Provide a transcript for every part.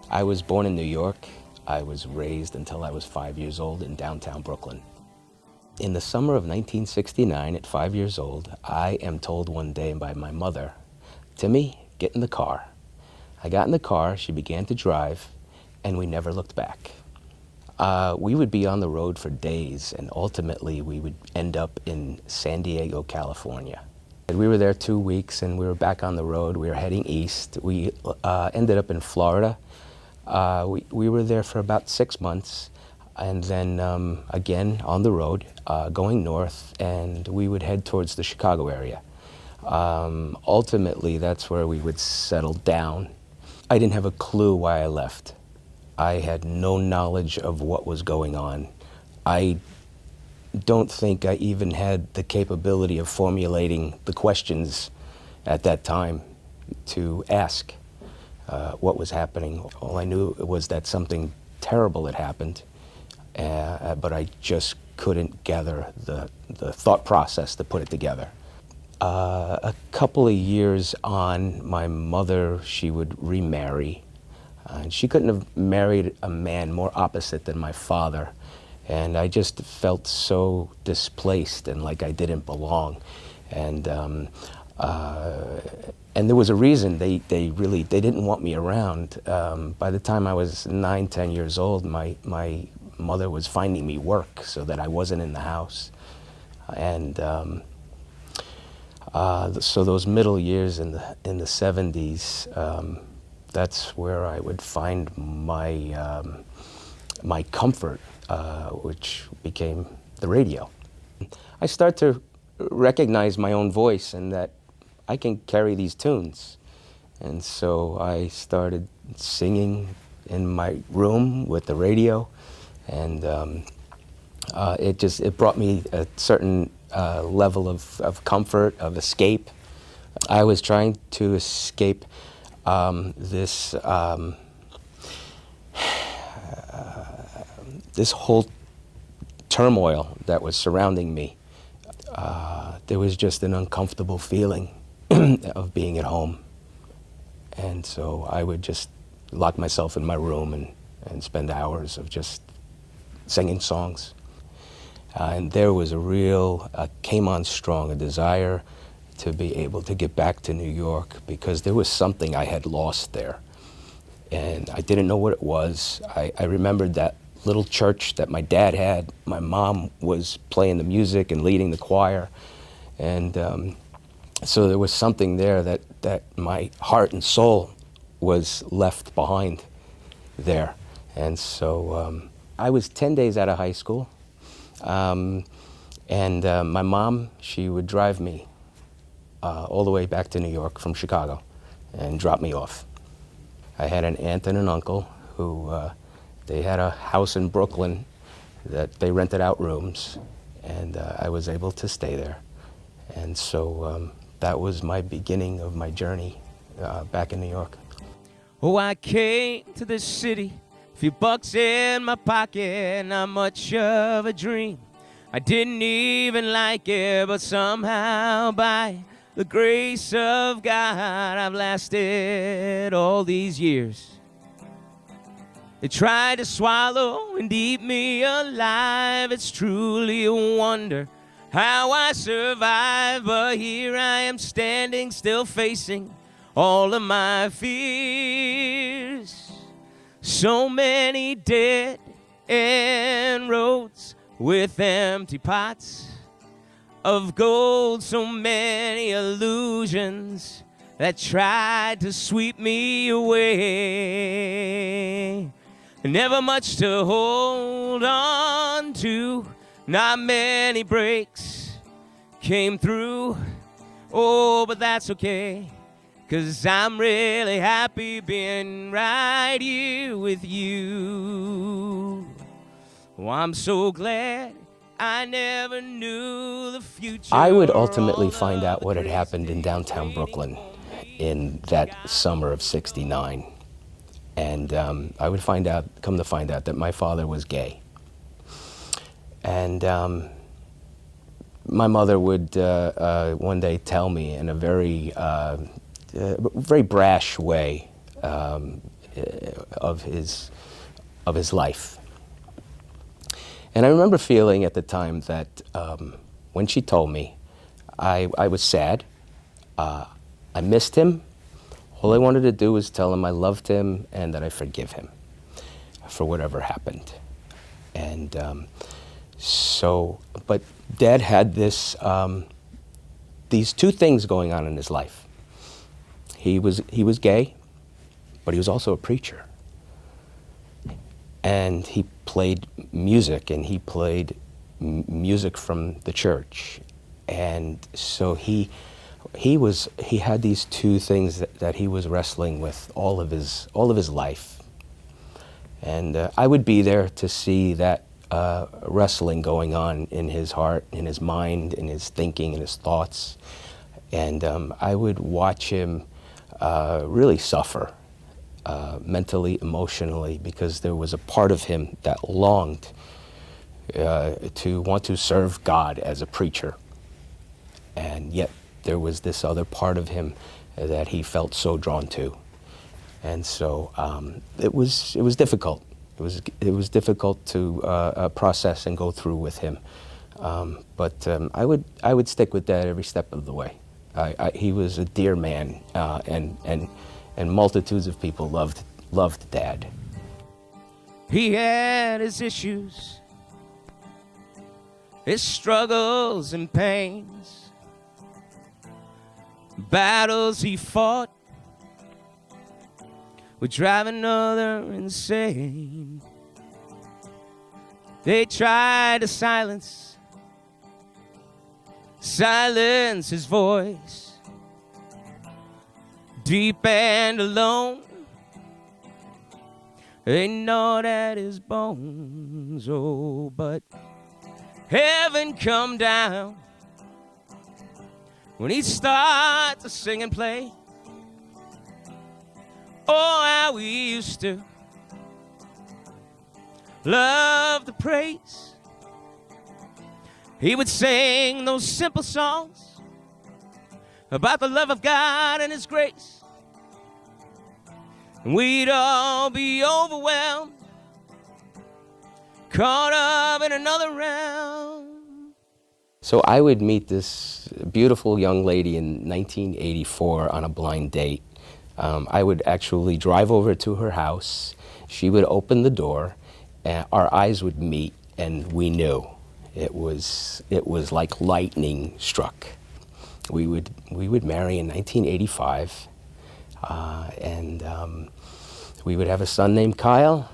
I was born in New York. I was raised until I was 5 years old in downtown Brooklyn. In the summer of 1969, at 5 years old, I am told one day by my mother, "Timmy, get in the car." I got in the car, she began to drive, and we never looked back. We would be on the road for days, and ultimately we would end up in San Diego, California. We were there 2 weeks, and we were back on the road. We were heading east. We ended up in Florida. We were there for about 6 months, and then again on the road, going north, and we would head towards the Chicago area. Ultimately, that's where we would settle down. I didn't have a clue why I left. I had no knowledge of what was going on. I don't think I even had the capability of formulating the questions at that time to ask what was happening. All I knew was that something terrible had happened, but I just couldn't gather the thought process to put it together. A couple of years on, my mother, she would remarry. And she couldn't have married a man more opposite than my father. And I just felt so displaced and like I didn't belong. And there was a reason. They didn't want me around. By the time I was 9, 10 years old, my mother was finding me work so that I wasn't in the house. And so those middle years in the 70s, that's where I would find my comfort, which became the radio. I start to recognize my own voice and that I can carry these tunes. And so I started singing in my room with the radio, and it brought me a certain level of comfort, of escape. I was trying to escape this whole turmoil that was surrounding me. There was just an uncomfortable feeling of being at home. And so I would just lock myself in my room and spend hours of just singing songs. And there was came on strong, a desire to be able to get back to New York, because there was something I had lost there. And I didn't know what it was. I remembered that little church that my dad had. My mom was playing the music and leading the choir. And so there was something there that my heart and soul was left behind there. And so I was 10 days out of high school. My mom, she would drive me all the way back to New York from Chicago and drop me off. I had an aunt and an uncle who, they had a house in Brooklyn that they rented out rooms, and I was able to stay there. And so that was my beginning of my journey back in New York. Oh, I came to this city, few bucks in my pocket, not much of a dream. I didn't even like it, but somehow by the grace of God, I've lasted all these years. They tried to swallow and eat me alive. It's truly a wonder how I survived, but here I am standing, still facing all of my fears. So many dead end roads with empty pots of gold, so many illusions that tried to sweep me away. Never much to hold on to, not many breaks came through. Oh, but that's okay, 'cause I'm really happy being right here with you. Oh, I'm so glad I never knew the future. I would ultimately find out what had happened in downtown Brooklyn in that summer of '69. And I would come to find out that my father was gay. And my mother would one day tell me in a very brash way, of his life. And I remember feeling at the time that when she told me, I was sad. I missed him. All I wanted to do was tell him I loved him and that I forgive him for whatever happened. And but Dad had these two things going on in his life. He was gay, but he was also a preacher. And he played music, and he played music from the church. And so he had these two things that he was wrestling with all of his life. And I would be there to see that wrestling going on in his heart, in his mind, in his thinking, in his thoughts. And I would watch him really suffer mentally, emotionally, because there was a part of him that longed to want to serve God as a preacher. And yet there was this other part of him that he felt so drawn to. And so it was difficult. It was difficult to process and go through with him. But I would stick with Dad every step of the way. He was a dear man, and multitudes of people loved Dad. He had his issues, his struggles and pains, battles he fought would drive another insane. They tried to silence his voice, deep and alone. They gnawed at his bones, oh, but heaven come down when he starts to sing and play. Oh, how we used to love the praise. He would sing those simple songs about the love of God and His grace. And we'd all be overwhelmed, caught up in another realm. So I would meet this beautiful young lady in 1984 on a blind date. I would actually drive over to her house. She would open the door, and our eyes would meet, and we knew. It was like lightning struck. We would marry in 1985, and we would have a son named Kyle.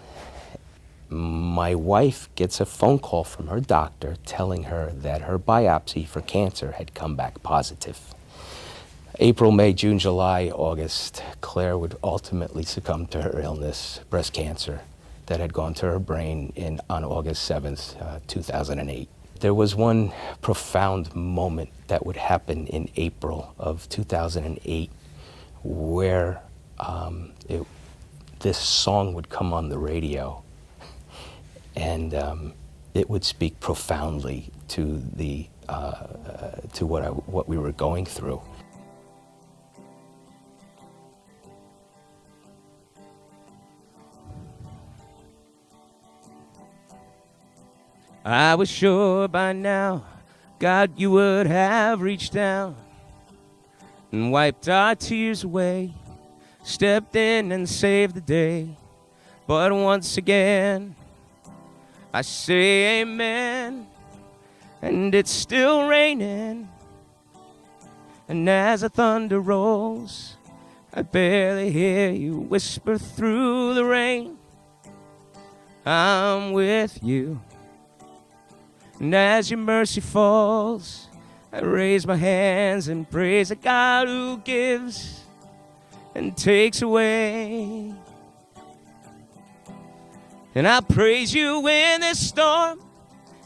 My wife gets a phone call from her doctor telling her that her biopsy for cancer had come back positive. April, May, June, July, August, Claire would ultimately succumb to her illness, breast cancer, that had gone to her brain on August 7th, 2008. There was one profound moment that would happen in April of 2008 where this song would come on the radio, and it would speak profoundly to what we were going through. I was sure by now, God, you would have reached down and wiped our tears away, stepped in and saved the day. But once again, I say amen, and it's still raining. And as the thunder rolls, I barely hear you whisper through the rain, I'm with you. And as your mercy falls, I raise my hands and praise the God who gives and takes away. And I'll praise you in this storm,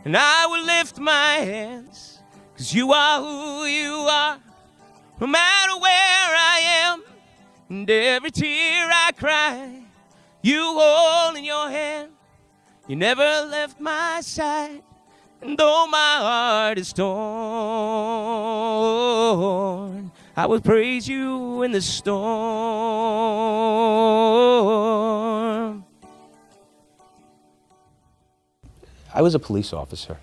and I will lift my hands, 'cause you are who you are, no matter where I am. And every tear I cry, you hold in your hand. You never left my side. And though my heart is torn, I will praise you in the storm. I was a police officer.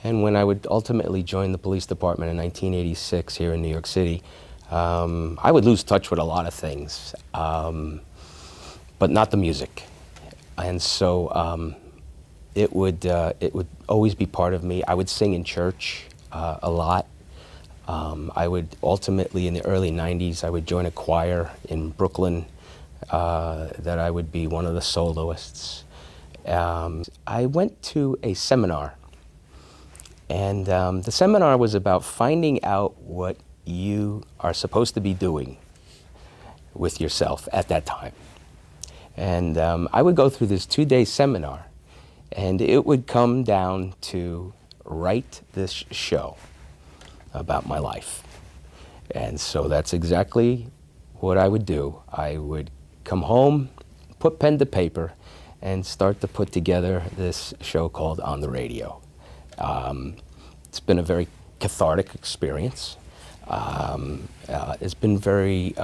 And when I would ultimately join the police department in 1986 here in New York City, I would lose touch with a lot of things, but not the music. And so it would always be part of me. I would sing in church a lot. I would ultimately, in the early 90s, I would join a choir in Brooklyn that I would be one of the soloists. I went to a seminar, and the seminar was about finding out what you are supposed to be doing with yourself at that time. And I would go through this 2-day seminar, and it would come down to write this show about my life. And so that's exactly what I would do. I would come home, put pen to paper, and start to put together this show called On the Radio. It's been a very cathartic experience. It's been very,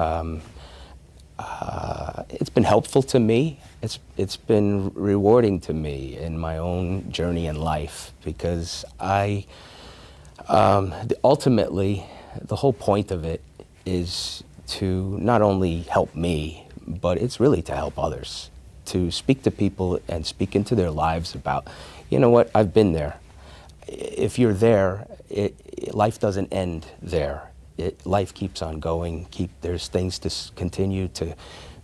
it's been helpful to me. It's been rewarding to me in my own journey in life, because ultimately, the whole point of it is to not only help me, but it's really to help others, to speak to people and speak into their lives about, you know what, I've been there. If you're there, life doesn't end there. Life keeps on going. There's things to continue to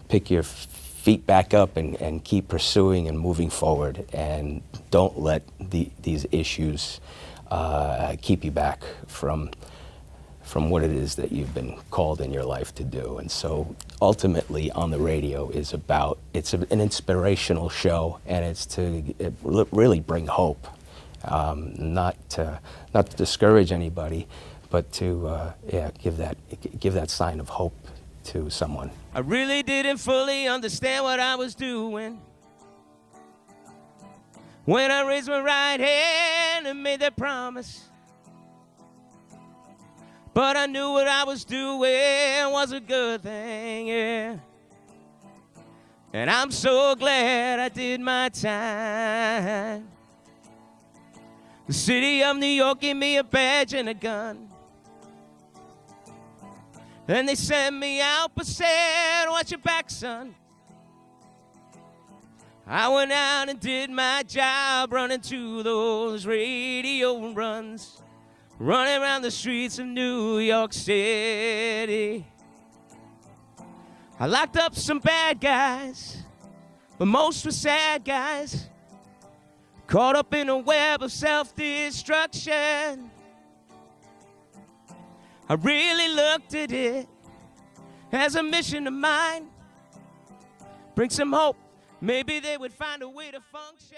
pick your feet back up and keep pursuing and moving forward, and don't let these issues keep you back from what it is that you've been called in your life to do. And so ultimately, On the Radio is about, it's an inspirational show, and it's to really bring hope, not to discourage anybody, but to give that sign of hope to someone. I really didn't fully understand what I was doing when I raised my right hand and made that promise. But I knew what I was doing was a good thing, yeah. And I'm so glad I did my time. The city of New York gave me a badge and a gun. And they sent me out but said, watch your back, son. I went out and did my job, running to those radio runs, running around the streets of New York City. I locked up some bad guys, but most were sad guys, caught up in a web of self-destruction. I really looked at it as a mission of mine. Bring some hope, maybe they would find a way to function.